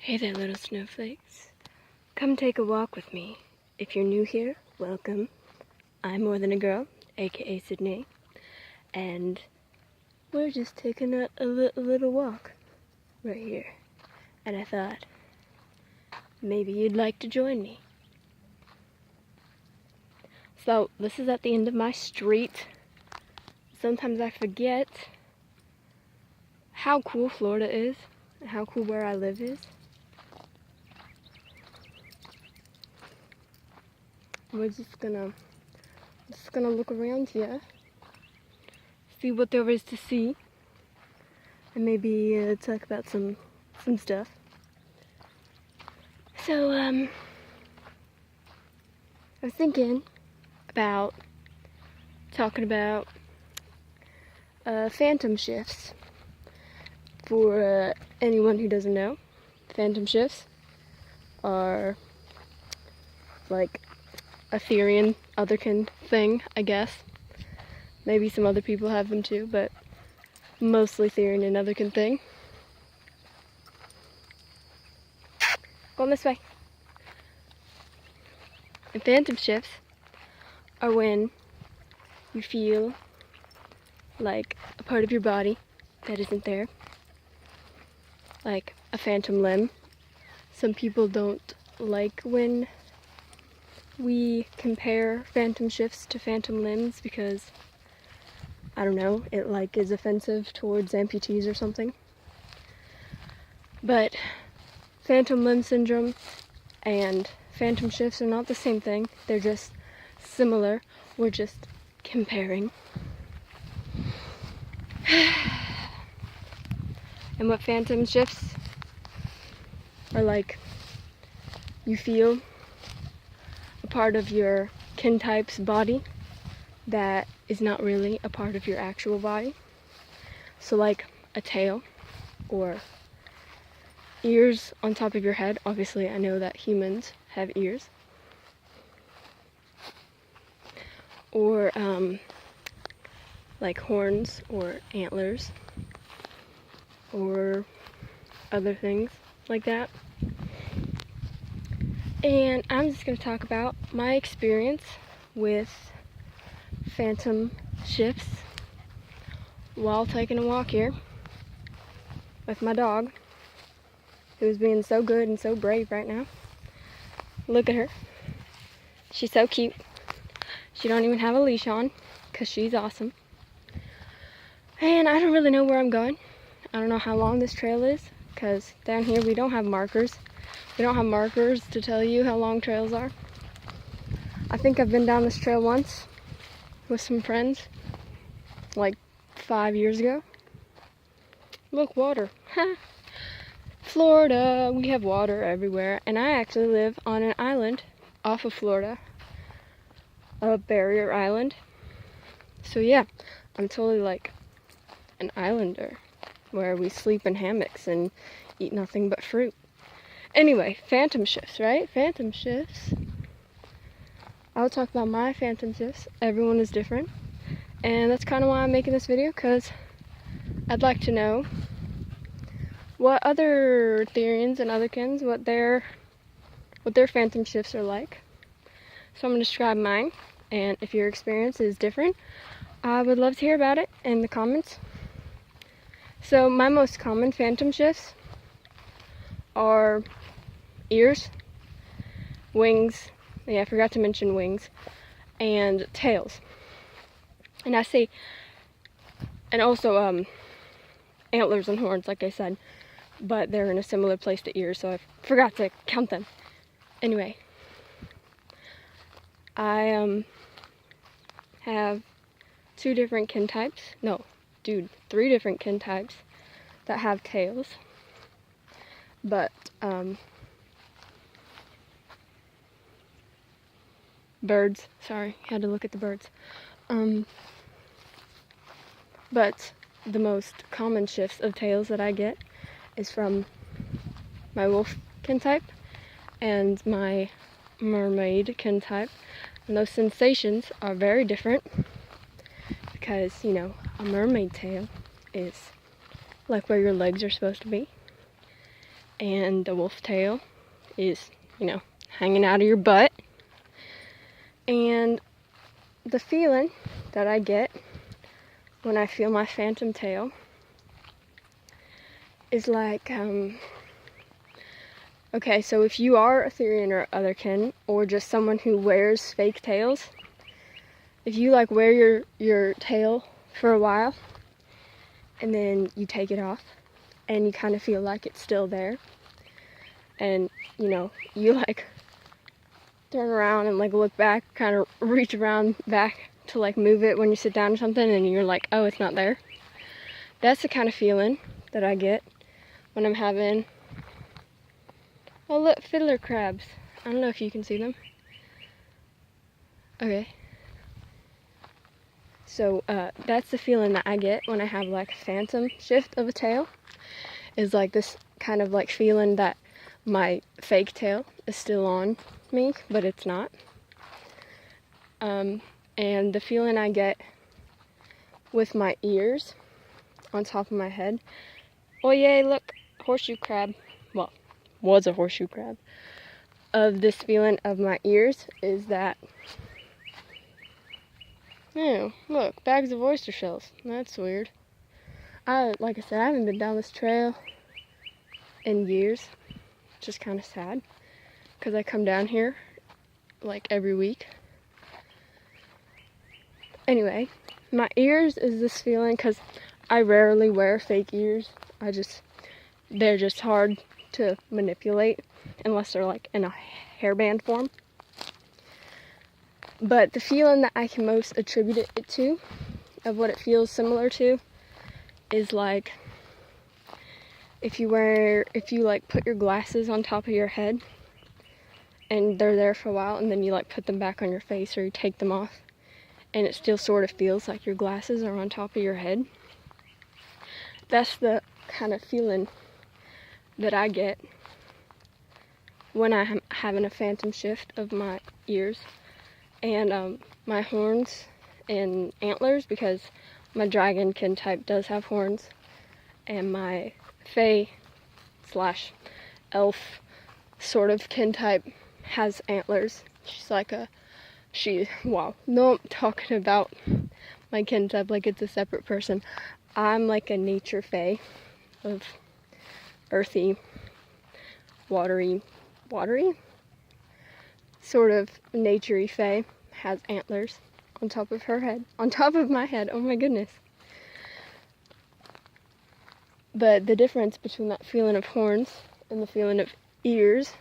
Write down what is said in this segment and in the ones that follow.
Hey there, little snowflakes. Come take a walk with me. If you're new here, welcome. I'm More Than a Girl, aka Sydney, and we're just taking a little walk right here. And I thought, maybe you'd like to join me. So, this is at the end of my street. Sometimes I forget how cool Florida is, and how cool where I live is. We're just gonna look around here, see what there is to see, and maybe talk about some stuff. So I was thinking about talking about phantom shifts. For anyone who doesn't know, phantom shifts are like a therian otherkin thing, I guess. Maybe some other people have them too, but mostly therian and otherkin thing. Going this way. And phantom shifts are when you feel like a part of your body that isn't there. Like a phantom limb. Some people don't like when we compare phantom shifts to phantom limbs because, I don't know, it like is offensive towards amputees or something. But phantom limb syndrome and phantom shifts are not the same thing. They're just similar. We're just comparing. And what phantom shifts are like, you feel a part of your kin type's body that is not really a part of your actual body. So like a tail or ears on top of your head. Obviously I know that humans have ears. Or like horns or antlers or other things like that. And I'm just going to talk about my experience with phantom shifts while taking a walk here with my dog, who's being so good and so brave right now. Look at her. She's so cute. She don't even have a leash on because she's awesome. And I don't really know where I'm going. I don't know how long this trail is because down here we don't have markers. We don't have markers to tell you how long trails are. I think I've been down this trail once with some friends, like 5 years ago. Look, water. Florida, we have water everywhere. And I actually live on an island off of Florida, a barrier island. So yeah, I'm totally like an islander where we sleep in hammocks and eat nothing but fruit. Anyway, phantom shifts, right? Phantom shifts. I'll talk about my phantom shifts. Everyone is different. And that's kind of why I'm making this video, because I'd like to know what other therians and otherkins, what their phantom shifts are like. So I'm going to describe mine. And if your experience is different, I would love to hear about it in the comments. So my most common phantom shifts are ears, wings, yeah, I forgot to mention wings, and tails. And I say, and also antlers and horns, like I said, but they're in a similar place to ears, so I forgot to count them. Anyway, I have 2 different kin types, no, dude, 3 different kin types that have tails, but birds, sorry, had to look at the birds. But the most common shifts of tails that I get is from my wolf kin type and my mermaid kin type. And those sensations are very different because, you know, a mermaid tail is like where your legs are supposed to be. and the wolf tail is, hanging out of your butt. And the feeling that I get when I feel my phantom tail is like, okay, so if you are a therian or otherkin, or just someone who wears fake tails, if you like wear your tail for a while, and then you take it off, and you kind of feel like it's still there, and, you like turn around and like look back, kind of reach around back to like move it when you sit down or something, and you're like, oh, it's not there. That's the kind of feeling that I get when I'm having, oh look, fiddler crabs. I don't know if you can see them. Okay. So that's the feeling that I get when I have like a phantom shift of a tail, is like this kind of like feeling that my fake tail is still on me, but it's not. And the feeling I get with my ears on top of my head, oh yay, look, horseshoe crab, well, was a horseshoe crab, of this feeling of my ears is that, oh, look, bags of oyster shells. That's weird. Like I said, I haven't been down this trail in years, which is kind of sad, because I come down here like every week. Anyway, my ears is this feeling, because I rarely wear fake ears. They're just hard to manipulate, unless they're like in a hairband form. But the feeling that I can most attribute it to, of what it feels similar to, is like if you like put your glasses on top of your head and they're there for a while, and then you like put them back on your face, or you take them off, and it still sort of feels like your glasses are on top of your head. That's the kind of feeling that I get when I'm having a phantom shift of my ears and my horns and antlers, because my dragon kin type does have horns, and my fae / elf sort of kin type has antlers. Wow, no, I'm talking about my kin type like it's a separate person. I'm like a nature fae of earthy, watery, sort of naturey fae, has antlers on top of her head, on top of my head. Oh my goodness. But the difference between that feeling of horns and the feeling of ears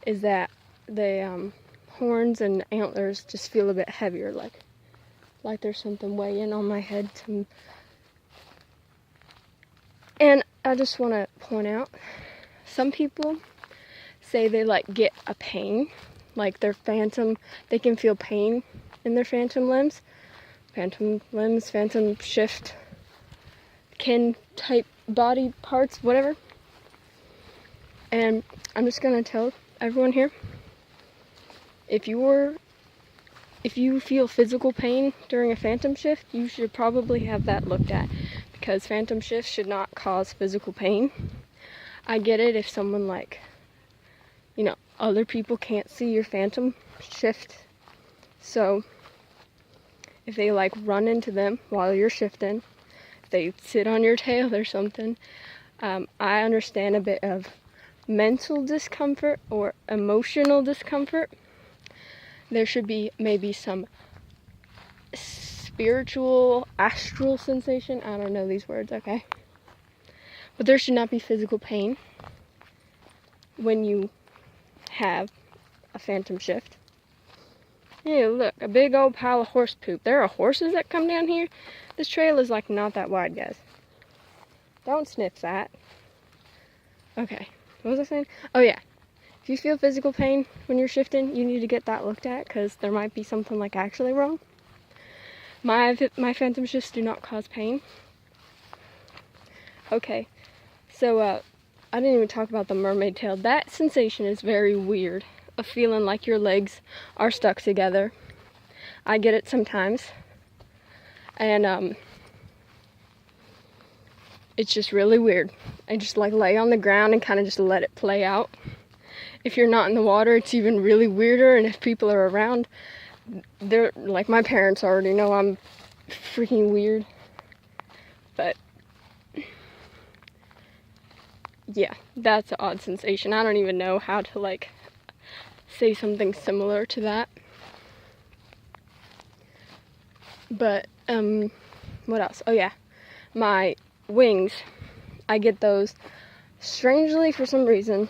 is that the horns and antlers just feel a bit heavier, like there's something weighing on my head. And I just want to point out, some people say they like get a pain, like their phantom, they can feel pain in their phantom limbs, phantom shift, kin type body parts, whatever. And I'm just gonna tell everyone here, if you feel physical pain during a phantom shift, you should probably have that looked at, because phantom shifts should not cause physical pain. I get it if someone other people can't see your phantom shift, so if they run into them while you're shifting, if they sit on your tail or something, I understand a bit of mental discomfort or emotional discomfort. There should be maybe some spiritual, astral sensation. I don't know these words, okay? But there should not be physical pain when you have a phantom shift. Hey, look, a big old pile of horse poop. There are horses that come down here. This trail is not that wide, guys. Don't sniff that. Okay, what was I saying? Oh yeah, if you feel physical pain when you're shifting, you need to get that looked at, because there might be something actually wrong. My phantom shifts do not cause pain. Okay, so I didn't even talk about the mermaid tail. That sensation is very weird, of feeling like your legs are stuck together. I get it sometimes. And it's just really weird. I just like lay on the ground and kind of just let it play out. If you're not in the water, it's even really weirder, and if people are around, they're like, my parents already know I'm freaking weird. But yeah, that's an odd sensation. I don't even know how to like say something similar to that. But what else? Oh yeah, my wings, I get those strangely for some reason,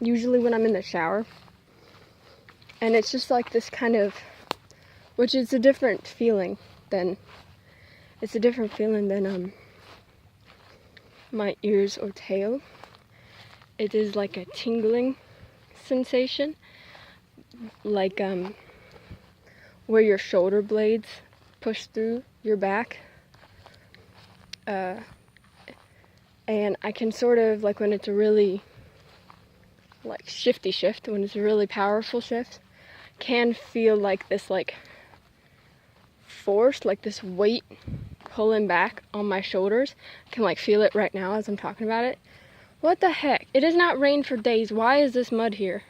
usually when I'm in the shower. And it's just like this kind of, which is a different feeling than my ears or tail. It is like a tingling sensation, like where your shoulder blades push through your back. And I can sort of, like when it's a really like shifty shift, when it's a really powerful shift, can feel like this like force, like this weight pulling back on my shoulders. I can like feel it right now as I'm talking about it. What the heck? It has not rained for days. Why is this mud here?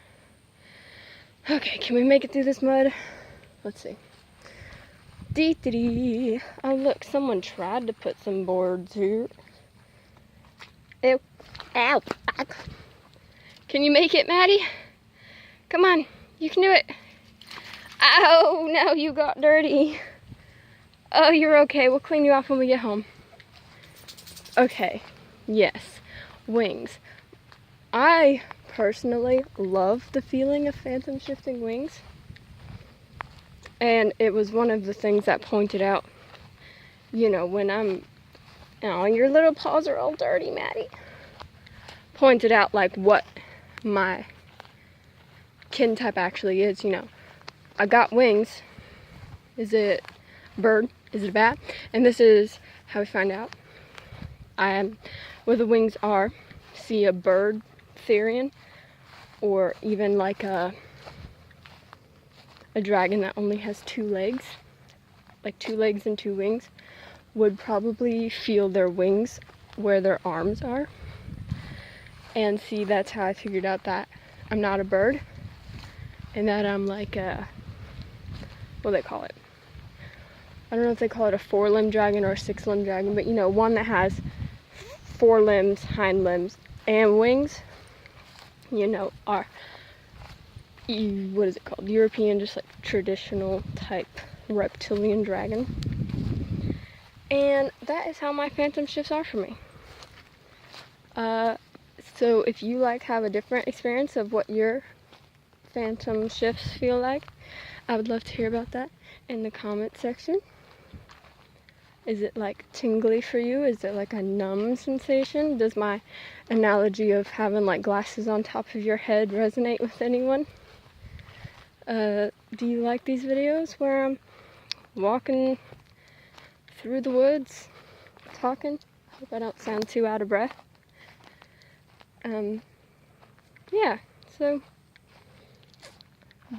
Okay, can we make it through this mud? Let's see. Dee-dee-dee. Oh look, someone tried to put some boards here. Ew. Ow. Can you make it, Maddie? Come on, you can do it. Oh no, you got dirty. Oh, you're okay. We'll clean you off when we get home. Okay, yes, wings. I personally love the feeling of phantom shifting wings. And it was one of the things that pointed out, you know, when oh, your little paws are all dirty, Maddie. Pointed out like what my kin type actually is, you know. I got wings. Is it a bird? Is it a bat? And this is how we find out. I am where the wings are. See a bird, therian, or even like a dragon that only has 2 legs, like 2 legs and 2 wings, would probably feel their wings where their arms are. And see, that's how I figured out that I'm not a bird, and that I'm like a, what do they call it? I don't know if they call it a 4-limb dragon or a 6-limb dragon, but you know, one that has 4 limbs, hind limbs, and wings, you know, are, what is it called? European, just like traditional type reptilian dragon. And that is how my phantom shifts are for me. So if you like have a different experience of what your phantom shifts feel like, I would love to hear about that in the comment section. Is it like tingly for you? Is it like a numb sensation? Does my analogy of having like glasses on top of your head resonate with anyone? Do you like these videos where I'm walking through the woods, talking? Hope I don't sound too out of breath. Yeah, so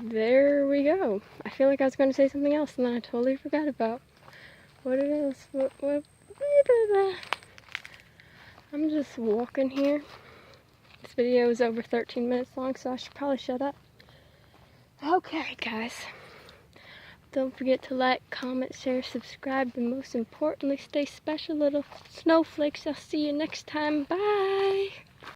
there we go. I feel like I was going to say something else and then I totally forgot about what it is. I'm just walking here. This video is over 13 minutes long, so I should probably shut up. Okay, guys. Don't forget to like, comment, share, subscribe, and most importantly, stay special, little snowflakes. I'll see you next time. Bye!